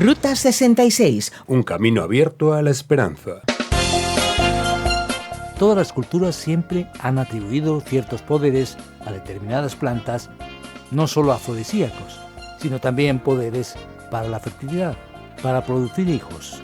Ruta 66. Un camino abierto a la esperanza. Todas las culturas siempre han atribuido ciertos poderes a determinadas plantas, no solo afrodisíacos, sino también poderes para la fertilidad, para producir hijos.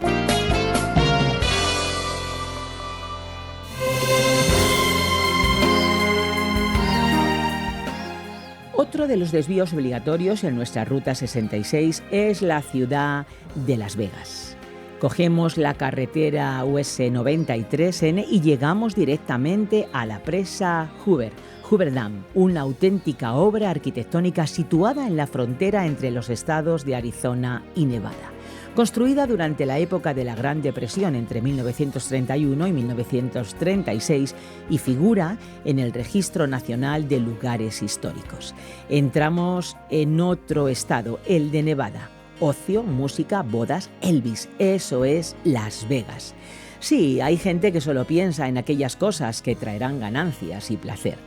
Otro de los desvíos obligatorios en nuestra Ruta 66 es la ciudad de Las Vegas. Cogemos la carretera US 93N y llegamos directamente a la presa Hoover Dam, una auténtica obra arquitectónica situada en la frontera entre los estados de Arizona y Nevada. Construida durante la época de la Gran Depresión entre 1931 y 1936 y figura en el Registro Nacional de Lugares Históricos. Entramos en otro estado, el de Nevada. Ocio, música, bodas, Elvis, eso es Las Vegas. Sí, hay gente que solo piensa en aquellas cosas que traerán ganancias y placer.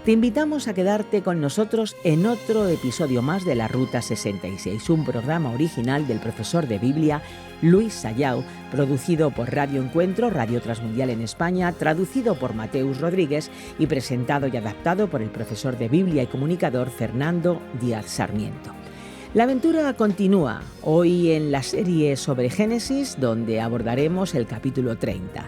Te invitamos a quedarte con nosotros en otro episodio más de la Ruta 66, un programa original del profesor de Biblia Luis Sayao, producido por Radio Encuentro, Radio Transmundial en España, traducido por Mateus Rodríguez y presentado y adaptado por el profesor de Biblia y comunicador Fernando Díaz Sarmiento. La aventura continúa hoy en la serie sobre Génesis, donde abordaremos el capítulo 30.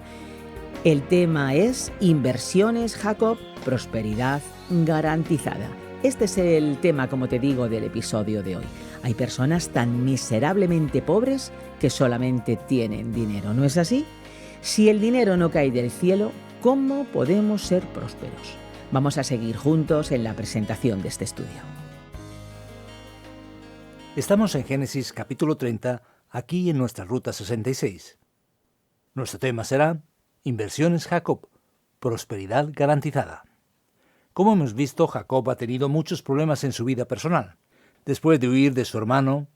El tema es Inversiones Jacob, prosperidad garantizada. Este es el tema, como te digo, del episodio de hoy. Hay personas tan miserablemente pobres que solamente tienen dinero, ¿no es así? Si el dinero no cae del cielo, ¿cómo podemos ser prósperos? Vamos a seguir juntos en la presentación de este estudio. Estamos en Génesis capítulo 30, aquí en nuestra Ruta 66. Nuestro tema será Inversiones Jacob, prosperidad garantizada. Como hemos visto, Jacob ha tenido muchos problemas en su vida personal. Después de huir de su hermano,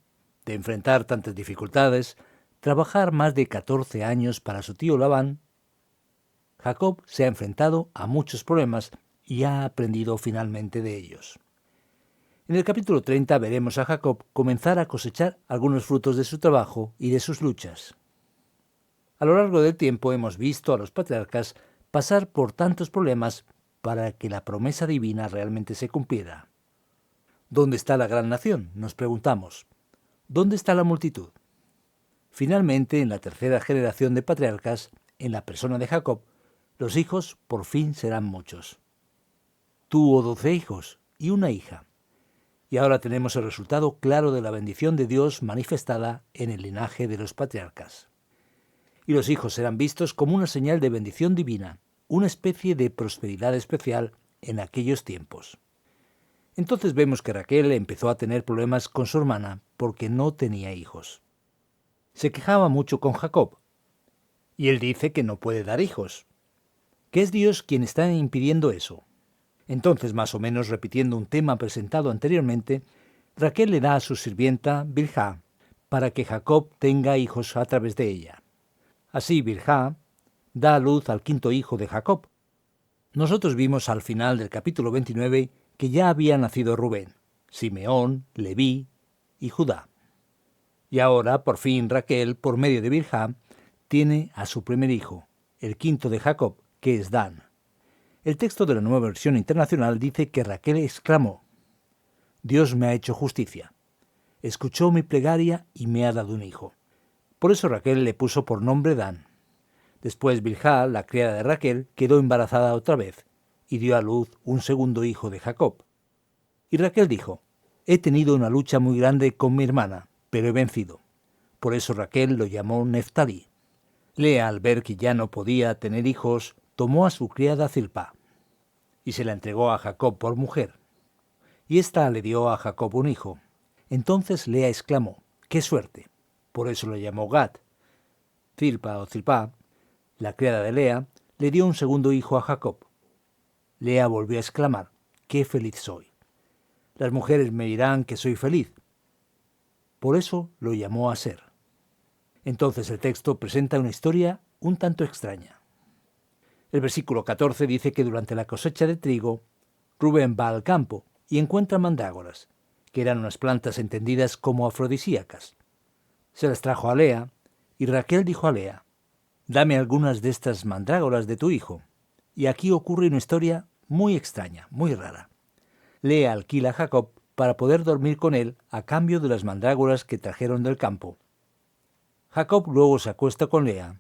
de enfrentar tantas dificultades, trabajar más de 14 años para su tío Labán, Jacob se ha enfrentado a muchos problemas y ha aprendido finalmente de ellos. En el capítulo 30 veremos a Jacob comenzar a cosechar algunos frutos de su trabajo y de sus luchas. A lo largo del tiempo hemos visto a los patriarcas pasar por tantos problemas para que la promesa divina realmente se cumpliera. ¿Dónde está la gran nación?, nos preguntamos. ¿Dónde está la multitud? Finalmente, en la tercera generación de patriarcas, en la persona de Jacob, los hijos por fin serán muchos. Tuvo 12 hijos y una hija. Y ahora tenemos el resultado claro de la bendición de Dios manifestada en el linaje de los patriarcas. Y los hijos serán vistos como una señal de bendición divina, una especie de prosperidad especial en aquellos tiempos. Entonces vemos que Raquel empezó a tener problemas con su hermana porque no tenía hijos. Se quejaba mucho con Jacob, y él dice que no puede dar hijos, que es Dios quien está impidiendo eso. Entonces, más o menos repitiendo un tema presentado anteriormente, Raquel le da a su sirvienta Bilhá para que Jacob tenga hijos a través de ella. Así Bilhá da a luz al quinto hijo de Jacob. Nosotros vimos al final del capítulo 29 que ya había nacido Rubén, Simeón, Leví y Judá. Y ahora, por fin, Raquel, por medio de Bilhá, tiene a su primer hijo, el quinto de Jacob, que es Dan. El texto de la Nueva Versión Internacional dice que Raquel exclamó: Dios me ha hecho justicia, escuchó mi plegaria y me ha dado un hijo. Por eso Raquel le puso por nombre Dan. Después Bilhá, la criada de Raquel, quedó embarazada otra vez y dio a luz un segundo hijo de Jacob. Y Raquel dijo: he tenido una lucha muy grande con mi hermana, pero he vencido. Por eso Raquel lo llamó Neftalí. Lea, al ver que ya no podía tener hijos, tomó a su criada Zilpá y se la entregó a Jacob por mujer. Y ésta le dio a Jacob un hijo. Entonces Lea exclamó: ¡qué suerte! Por eso lo llamó Gad. Zilpá, la criada de Lea, le dio un segundo hijo a Jacob. Lea volvió a exclamar: ¡qué feliz soy! Las mujeres me dirán que soy feliz. Por eso lo llamó Aser. Entonces el texto presenta una historia un tanto extraña. El versículo 14 dice que durante la cosecha de trigo, Rubén va al campo y encuentra mandrágoras, que eran unas plantas entendidas como afrodisíacas. Se las trajo a Lea, y Raquel dijo a Lea: «Dame algunas de estas mandrágoras de tu hijo». Y aquí ocurre una historia muy extraña, muy rara. Lea alquila a Jacob para poder dormir con él a cambio de las mandrágoras que trajeron del campo. Jacob luego se acuesta con Lea,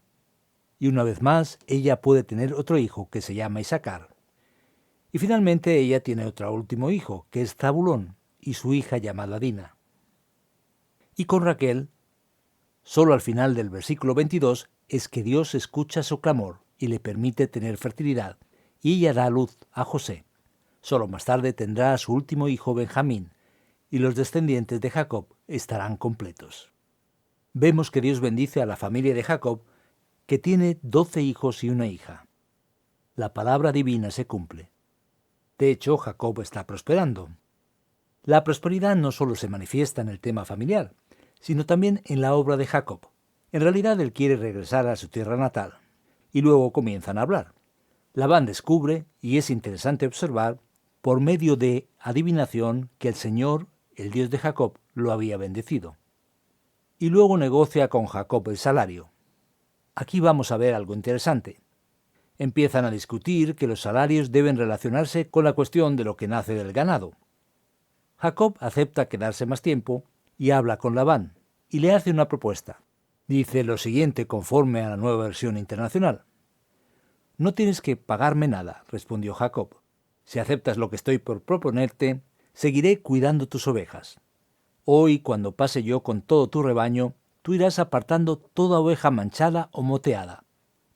y una vez más ella puede tener otro hijo que se llama Isacar. Y finalmente ella tiene otro último hijo, que es Zabulón, y su hija llamada Dina. Y con Raquel, solo al final del versículo 22, es que Dios escucha su clamor y le permite tener fertilidad, y ella da a luz a José. Solo más tarde tendrá a su último hijo Benjamín, y los descendientes de Jacob estarán completos. Vemos que Dios bendice a la familia de Jacob, que tiene 12 hijos y una hija. La palabra divina se cumple. De hecho, Jacob está prosperando. La prosperidad no solo se manifiesta en el tema familiar, sino también en la obra de Jacob. En realidad, él quiere regresar a su tierra natal, y luego comienzan a hablar. Labán descubre, y es interesante observar, por medio de adivinación, que el Señor, el Dios de Jacob, lo había bendecido. Y luego negocia con Jacob el salario. Aquí vamos a ver algo interesante. Empiezan a discutir que los salarios deben relacionarse con la cuestión de lo que nace del ganado. Jacob acepta quedarse más tiempo y habla con Labán, y le hace una propuesta. Dice lo siguiente conforme a la Nueva Versión Internacional. «No tienes que pagarme nada», respondió Jacob. «Si aceptas lo que estoy por proponerte, seguiré cuidando tus ovejas. Hoy, cuando pase yo con todo tu rebaño, tú irás apartando toda oveja manchada o moteada,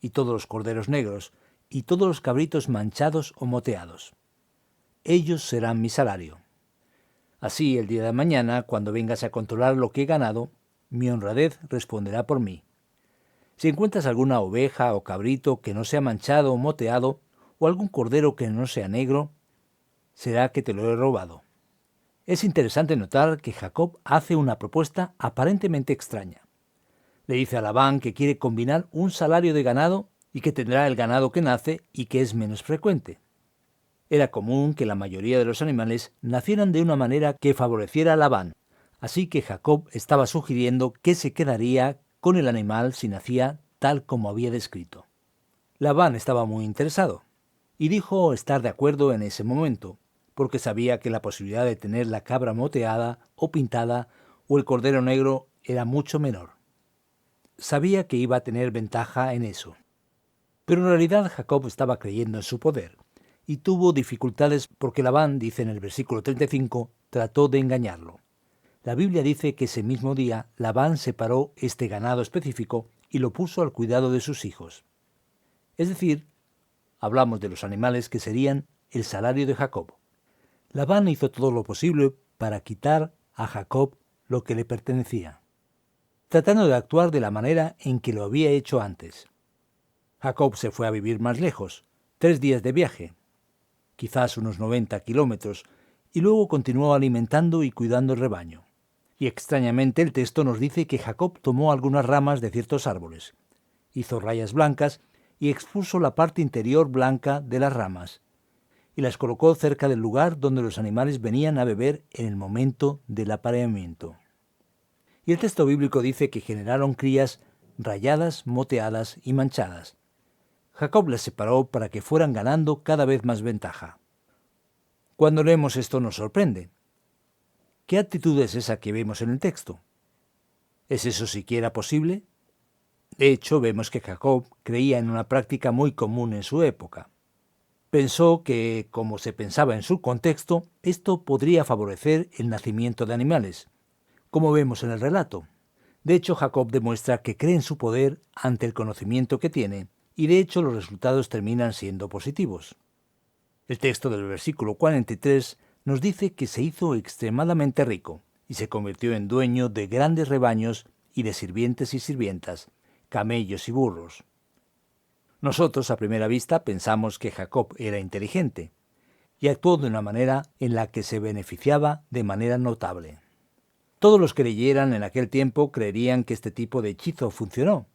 y todos los corderos negros, y todos los cabritos manchados o moteados. Ellos serán mi salario. Así, el día de mañana, cuando vengas a controlar lo que he ganado, mi honradez responderá por mí. Si encuentras alguna oveja o cabrito que no sea manchado o moteado, o algún cordero que no sea negro, será que te lo he robado». Es interesante notar que Jacob hace una propuesta aparentemente extraña. Le dice a Labán que quiere combinar un salario de ganado y que tendrá el ganado que nace y que es menos frecuente. Era común que la mayoría de los animales nacieran de una manera que favoreciera a Labán, así que Jacob estaba sugiriendo que se quedaría con el animal si nacía tal como había descrito. Labán estaba muy interesado y dijo estar de acuerdo en ese momento, porque sabía que la posibilidad de tener la cabra moteada o pintada o el cordero negro era mucho menor. Sabía que iba a tener ventaja en eso. Pero en realidad Jacob estaba creyendo en su poder y tuvo dificultades porque Labán, dice en el versículo 35, trató de engañarlo. La Biblia dice que ese mismo día Labán separó este ganado específico y lo puso al cuidado de sus hijos. Es decir, hablamos de los animales que serían el salario de Jacob. Labán hizo todo lo posible para quitar a Jacob lo que le pertenecía, tratando de actuar de la manera en que lo había hecho antes. Jacob se fue a vivir más lejos, 3 días de viaje, quizás unos 90 kilómetros, y luego continuó alimentando y cuidando el rebaño. Y extrañamente el texto nos dice que Jacob tomó algunas ramas de ciertos árboles, hizo rayas blancas y expuso la parte interior blanca de las ramas, y las colocó cerca del lugar donde los animales venían a beber en el momento del apareamiento. Y el texto bíblico dice que generaron crías rayadas, moteadas y manchadas. Jacob las separó para que fueran ganando cada vez más ventaja. Cuando leemos esto nos sorprende. ¿Qué actitud es esa que vemos en el texto? ¿Es eso siquiera posible? De hecho, vemos que Jacob creía en una práctica muy común en su época. Pensó que, como se pensaba en su contexto, esto podría favorecer el nacimiento de animales, como vemos en el relato. De hecho, Jacob demuestra que cree en su poder ante el conocimiento que tiene, y de hecho los resultados terminan siendo positivos. El texto del versículo 43 nos dice que se hizo extremadamente rico, y se convirtió en dueño de grandes rebaños y de sirvientes y sirvientas, camellos y burros. Nosotros, a primera vista, pensamos que Jacob era inteligente y actuó de una manera en la que se beneficiaba de manera notable. Todos los que leyeran en aquel tiempo creerían que este tipo de hechizo funcionó.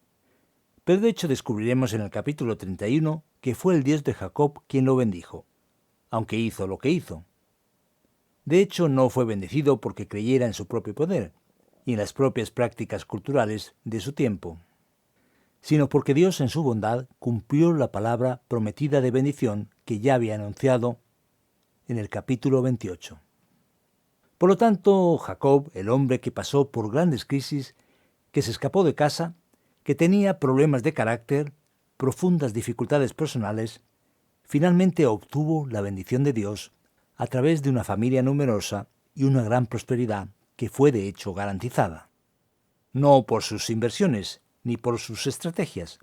Pero de hecho descubriremos en el capítulo 31 que fue el Dios de Jacob quien lo bendijo, aunque hizo lo que hizo. De hecho, no fue bendecido porque creyera en su propio poder, y en las propias prácticas culturales de su tiempo, sino porque Dios en su bondad cumplió la palabra prometida de bendición que ya había anunciado en el capítulo 28. Por lo tanto, Jacob, el hombre que pasó por grandes crisis, que se escapó de casa, que tenía problemas de carácter, profundas dificultades personales, finalmente obtuvo la bendición de Dios a través de una familia numerosa y una gran prosperidad que fue de hecho garantizada. No por sus inversiones ni por sus estrategias,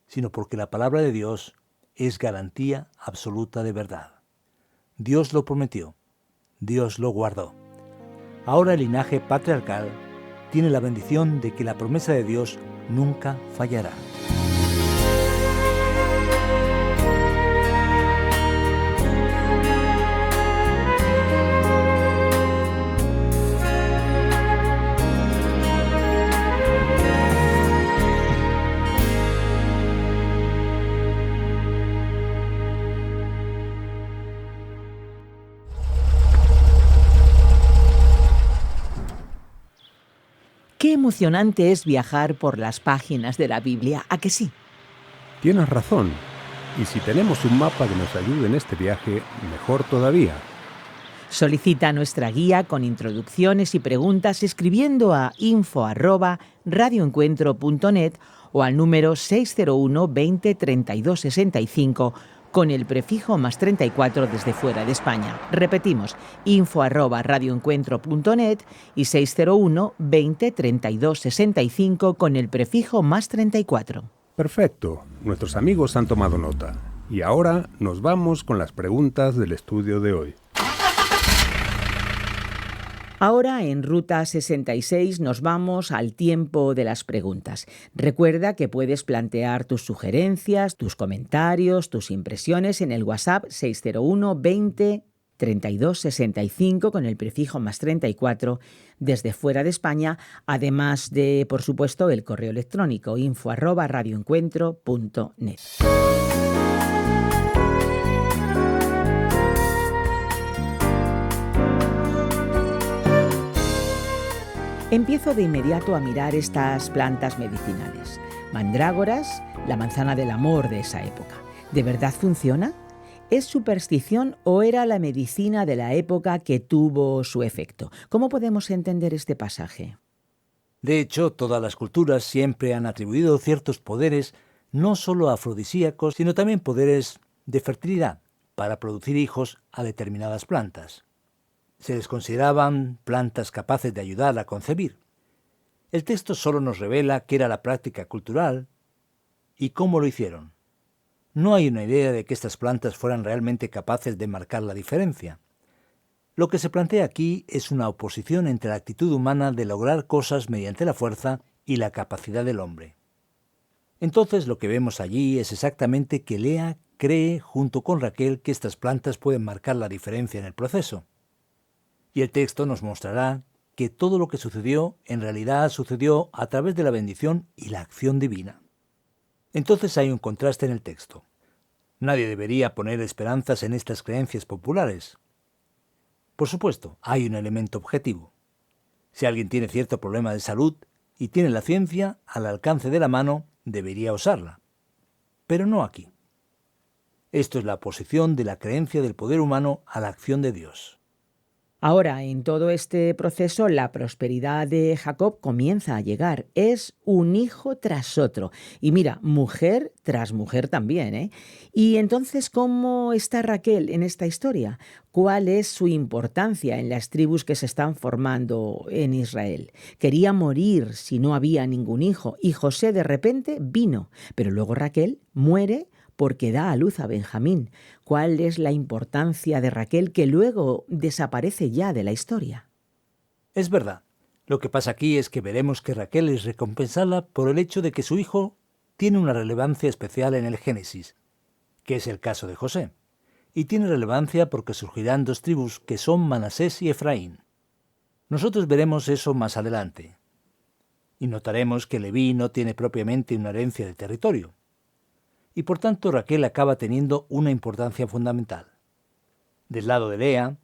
sino porque la palabra de Dios es garantía absoluta de verdad. Dios lo prometió, Dios lo guardó. Ahora el linaje patriarcal tiene la bendición de que la promesa de Dios nunca fallará. Qué emocionante es viajar por las páginas de la Biblia, ¿a que sí? Tienes razón. Y si tenemos un mapa que nos ayude en este viaje, mejor todavía. Solicita nuestra guía con introducciones y preguntas escribiendo a info@radioencuentro.net o al número 601 20 32 65 con el prefijo +34 desde fuera de España. Repetimos, info@radioencuentro.net y 601 20 32 65 con el prefijo +34. Perfecto. Nuestros amigos han tomado nota. Y ahora nos vamos con las preguntas del estudio de hoy. Ahora en Ruta 66 nos vamos al tiempo de las preguntas. Recuerda que puedes plantear tus sugerencias, tus comentarios, tus impresiones en el WhatsApp 601 20 32 65 con el prefijo +34 desde fuera de España, además de, por supuesto, el correo electrónico info@radioencuentro.net. Empiezo de inmediato a mirar estas plantas medicinales. Mandrágoras, la manzana del amor de esa época. ¿De verdad funciona? ¿Es superstición o era la medicina de la época que tuvo su efecto? ¿Cómo podemos entender este pasaje? De hecho, todas las culturas siempre han atribuido ciertos poderes, no solo afrodisíacos, sino también poderes de fertilidad, para producir hijos a determinadas plantas. Se les consideraban plantas capaces de ayudar a concebir. El texto solo nos revela qué era la práctica cultural y cómo lo hicieron. No hay una idea de que estas plantas fueran realmente capaces de marcar la diferencia. Lo que se plantea aquí es una oposición entre la actitud humana de lograr cosas mediante la fuerza y la capacidad del hombre. Entonces lo que vemos allí es exactamente que Lea cree junto con Raquel que estas plantas pueden marcar la diferencia en el proceso. Y el texto nos mostrará que todo lo que sucedió en realidad sucedió a través de la bendición y la acción divina. Entonces hay un contraste en el texto. Nadie debería poner esperanzas en estas creencias populares. Por supuesto, hay un elemento objetivo. Si alguien tiene cierto problema de salud y tiene la ciencia al alcance de la mano, debería usarla. Pero no aquí. Esto es la oposición de la creencia del poder humano a la acción de Dios. Ahora, en todo este proceso, la prosperidad de Jacob comienza a llegar. Es un hijo tras otro. Y mira, mujer tras mujer también, ¿eh? Y entonces, ¿cómo está Raquel en esta historia? ¿Cuál es su importancia en las tribus que se están formando en Israel? Quería morir si no había ningún hijo. Y José de repente vino. Pero luego Raquel muere porque da a luz a Benjamín. ¿Cuál es la importancia de Raquel que luego desaparece ya de la historia? Es verdad. Lo que pasa aquí es que veremos que Raquel es recompensada por el hecho de que su hijo tiene una relevancia especial en el Génesis, que es el caso de José. Y tiene relevancia porque surgirán dos tribus que son Manasés y Efraín. Nosotros veremos eso más adelante. Y notaremos que Leví no tiene propiamente una herencia de territorio. Y por tanto Raquel acaba teniendo una importancia fundamental. Del lado de Lea,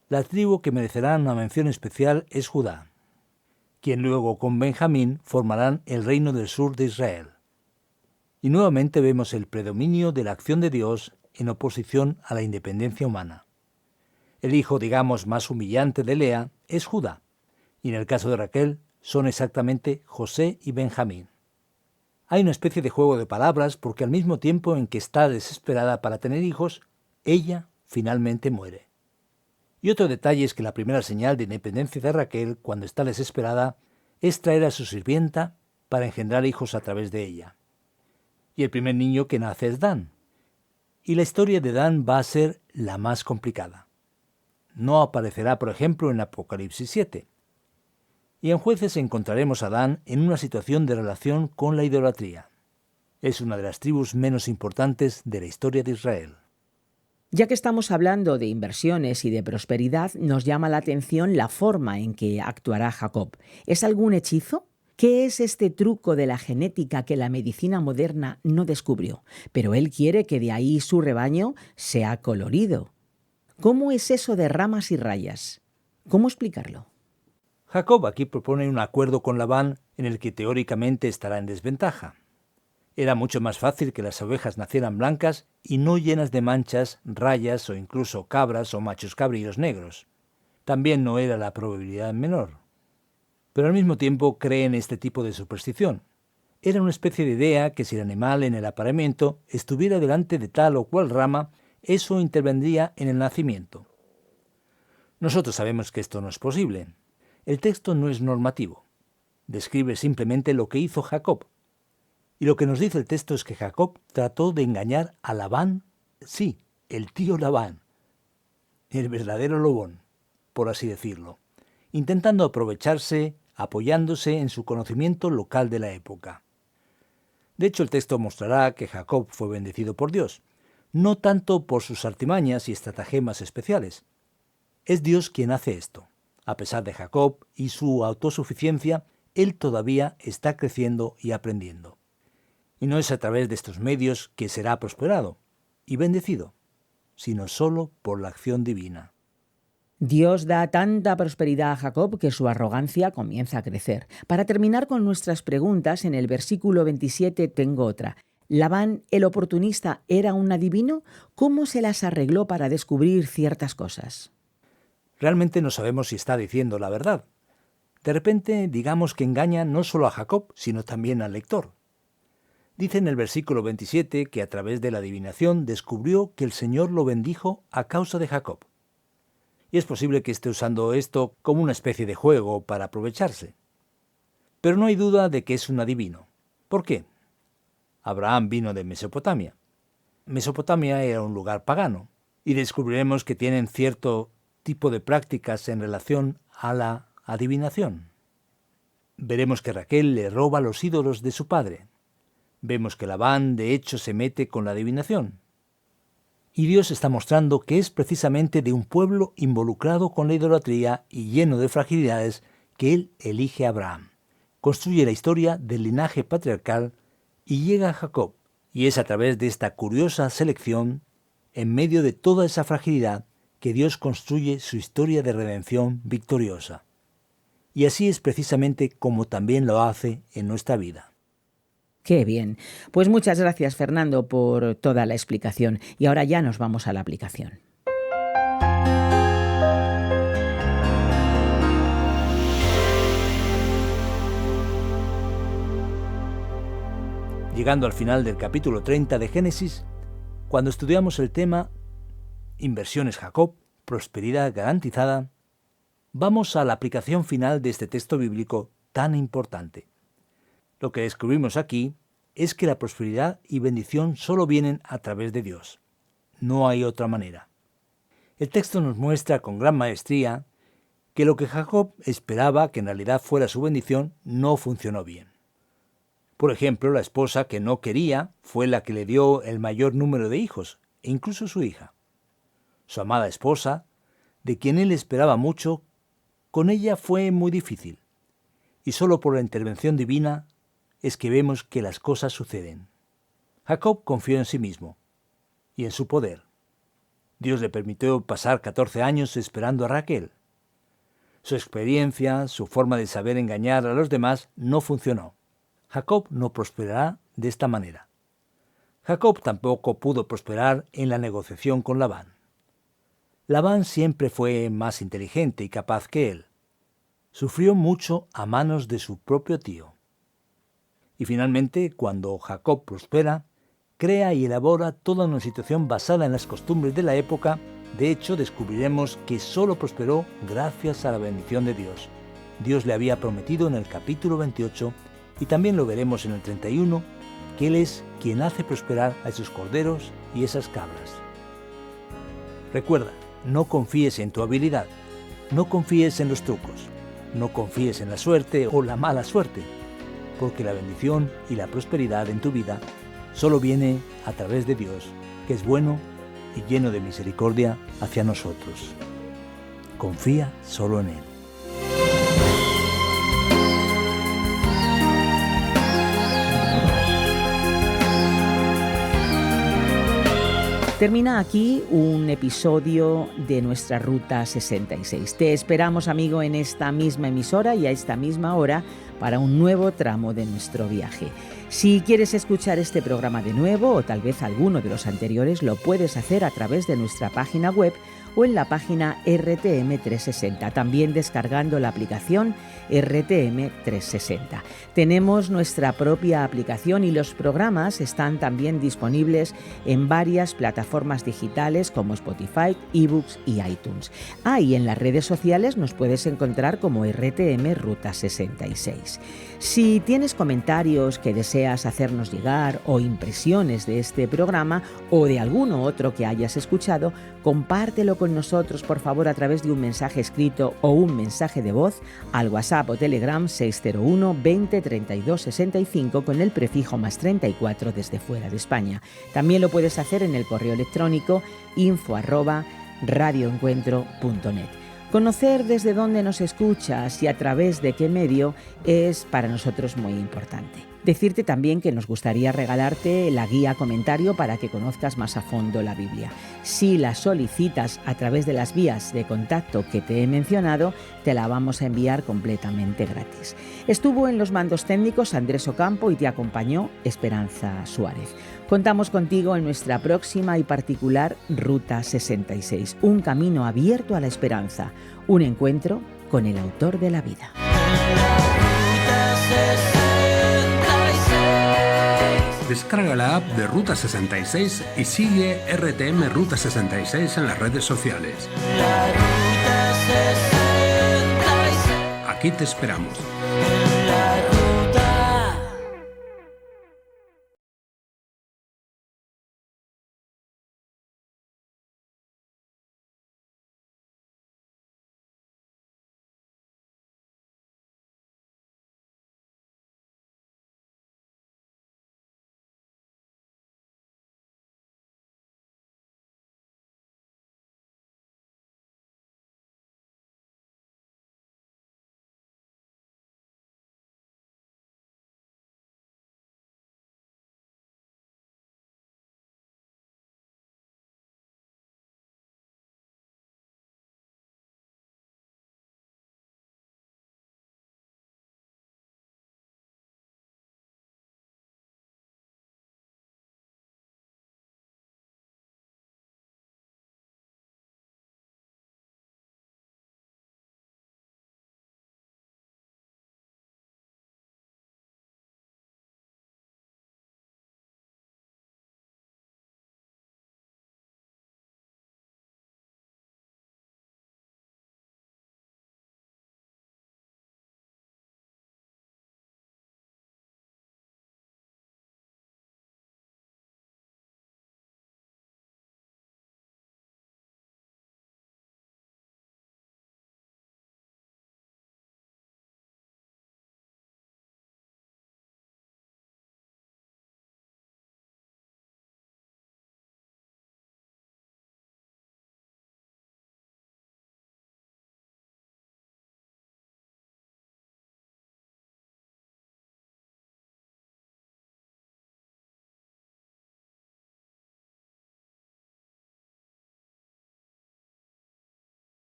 la tribu que merecerá una mención especial es Judá. quien luego con Benjamín formarán el reino del sur de Israel. Y nuevamente vemos el predominio de la acción de Dios en oposición a la independencia humana. El hijo, digamos, más humillante de Lea es Judá, y en el caso de Raquel son exactamente José y Benjamín. Hay una especie de juego de palabras porque al mismo tiempo en que está desesperada para tener hijos, ella finalmente muere. Y otro detalle es que la primera señal de independencia de Raquel, cuando está desesperada, es traer a su sirvienta para engendrar hijos a través de ella. Y el primer niño que nace es Dan. Y la historia de Dan va a ser la más complicada. No aparecerá, por ejemplo, en Apocalipsis 7. Y en Jueces encontraremos a Dan en una situación de relación con la idolatría. Es una de las tribus menos importantes de la historia de Israel. Ya que estamos hablando de inversiones y de prosperidad, nos llama la atención la forma en que actuará Jacob. ¿Es algún hechizo? ¿Qué es este truco de la genética que la medicina moderna no descubrió? Pero él quiere que de ahí su rebaño sea colorido. ¿Cómo es eso de ramas y rayas? ¿Cómo explicarlo? Jacob aquí propone un acuerdo con Labán en el que teóricamente estará en desventaja. Era mucho más fácil que las ovejas nacieran blancas y no llenas de manchas, rayas o incluso cabras o machos cabríos negros. También no era la probabilidad menor. Pero al mismo tiempo cree en este tipo de superstición. Era una especie de idea que si el animal en el apareamiento estuviera delante de tal o cual rama, eso intervendría en el nacimiento. Nosotros sabemos que esto no es posible. El texto no es normativo. Describe simplemente lo que hizo Jacob. Y lo que nos dice el texto es que Jacob trató de engañar a Labán, sí, el tío Labán, el verdadero lobón, por así decirlo, intentando aprovecharse, apoyándose en su conocimiento local de la época. De hecho, el texto mostrará que Jacob fue bendecido por Dios, no tanto por sus artimañas y estratagemas especiales. Es Dios quien hace esto. A pesar de Jacob y su autosuficiencia, él todavía está creciendo y aprendiendo. Y no es a través de estos medios que será prosperado y bendecido, sino solo por la acción divina. Dios da tanta prosperidad a Jacob que su arrogancia comienza a crecer. Para terminar con nuestras preguntas, en el versículo 27 tengo otra. ¿Labán, el oportunista, era un adivino? ¿Cómo se las arregló para descubrir ciertas cosas? Realmente no sabemos si está diciendo la verdad. De repente, digamos que engaña no solo a Jacob, sino también al lector. Dice en el versículo 27 que a través de la adivinación descubrió que el Señor lo bendijo a causa de Jacob. Y es posible que esté usando esto como una especie de juego para aprovecharse. Pero no hay duda de que es un adivino. ¿Por qué? Abraham vino de Mesopotamia. Mesopotamia era un lugar pagano, y descubriremos que tienen cierto tipo de prácticas en relación a la adivinación. Veremos que Raquel le roba los ídolos de su padre. Vemos que Labán de hecho se mete con la adivinación. Y Dios está mostrando que es precisamente de un pueblo involucrado con la idolatría y lleno de fragilidades que Él elige a Abraham. Construye la historia del linaje patriarcal y llega a Jacob, y es a través de esta curiosa selección, en medio de toda esa fragilidad, que Dios construye su historia de redención victoriosa. Y así es precisamente como también lo hace en nuestra vida. ¡Qué bien! Pues muchas gracias, Fernando, por toda la explicación. Y ahora ya nos vamos a la aplicación. Llegando al final del capítulo 30 de Génesis, cuando estudiamos el tema Inversiones Jacob, prosperidad garantizada, vamos a la aplicación final de este texto bíblico tan importante. Lo que descubrimos aquí es que la prosperidad y bendición solo vienen a través de Dios. No hay otra manera. El texto nos muestra con gran maestría que lo que Jacob esperaba que en realidad fuera su bendición no funcionó bien. Por ejemplo, la esposa que no quería fue la que le dio el mayor número de hijos, e incluso su hija. Su amada esposa, de quien él esperaba mucho, con ella fue muy difícil, y solo por la intervención divina es que vemos que las cosas suceden. Jacob confió en sí mismo y en su poder. Dios le permitió pasar 14 años esperando a Raquel. Su experiencia, su forma de saber engañar a los demás no funcionó. Jacob no prosperará de esta manera. Jacob tampoco pudo prosperar en la negociación con Labán. Labán siempre fue más inteligente y capaz que él. Sufrió mucho a manos de su propio tío. Y finalmente, cuando Jacob prospera, crea y elabora toda una situación basada en las costumbres de la época. De hecho, descubriremos que solo prosperó gracias a la bendición de Dios. Dios le había prometido en el capítulo 28, y también lo veremos en el 31, que Él es quien hace prosperar a esos corderos y esas cabras. Recuerda, no confíes en tu habilidad, no confíes en los trucos, no confíes en la suerte o la mala suerte, porque la bendición y la prosperidad en tu vida solo viene a través de Dios, que es bueno y lleno de misericordia hacia nosotros. Confía solo en Él. Termina aquí un episodio de nuestra Ruta 66. Te esperamos, amigo, en esta misma emisora y a esta misma hora para un nuevo tramo de nuestro viaje. Si quieres escuchar este programa de nuevo o tal vez alguno de los anteriores, lo puedes hacer a través de nuestra página web o en la página RTM360, también descargando la aplicación RTM360. Tenemos nuestra propia aplicación y los programas están también disponibles en varias plataformas digitales como Spotify, eBooks y iTunes. Y en las redes sociales nos puedes encontrar como RTM Ruta 66. Si tienes comentarios que deseas hacernos llegar o impresiones de este programa o de alguno otro que hayas escuchado, compártelo con nosotros, por favor, a través de un mensaje escrito o un mensaje de voz al WhatsApp o Telegram 601 20 32 65 con el prefijo +34 desde fuera de España. También lo puedes hacer en el correo electrónico info@radioencuentro.net. Conocer desde dónde nos escuchas y a través de qué medio es para nosotros muy importante. Decirte también que nos gustaría regalarte la guía comentario para que conozcas más a fondo la Biblia. Si la solicitas a través de las vías de contacto que te he mencionado, te la vamos a enviar completamente gratis. Estuvo en los mandos técnicos Andrés Ocampo y te acompañó Esperanza Suárez. Contamos contigo en nuestra próxima y particular Ruta 66, un camino abierto a la esperanza, un encuentro con el autor de la vida. Descarga la app de Ruta 66 y sigue RTM Ruta 66 en las redes sociales. Aquí te esperamos.